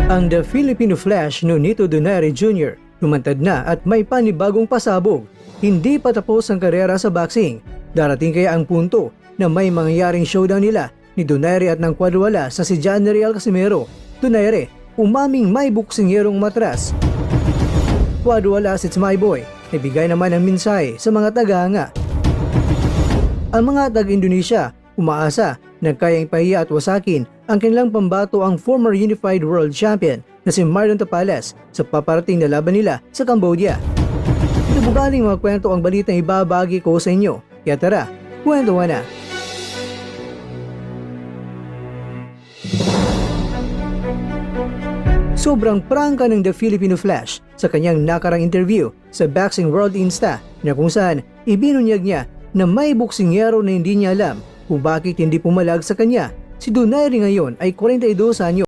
Ang The Filipino Flash Nonito Donaire Jr. lumantad na at may panibagong pasabog. Hindi pa tapos ang karera sa boxing. Darating kaya ang punto na may mangyayaring showdown nila ni Donaire at ng kwadwala sa si John Real Casimero. Donaire, umaming may buksingerong matras. Kwadwala si My Boy, nagbigay naman ng mensahe sa mga tagahanga. Ang mga taga-Indonesia umaasa na kayang ipahiya at wasakin ang kanilang pambato ang former Unified World Champion na si Marlon Tapales sa paparating na laban nila sa Cambodia. Ito bugaling mga kwento ang balitang ibabagi ko sa inyo. Kaya tara, kwentuhan na! Sobrang prangka ng The Filipino Flash sa kanyang nakarang interview sa Boxing World Insta na kung saan ibinunyag niya na may boksingero na hindi niya alam kung bakit hindi pumalag sa kanya. Si Donaire ngayon ay 42 anyo.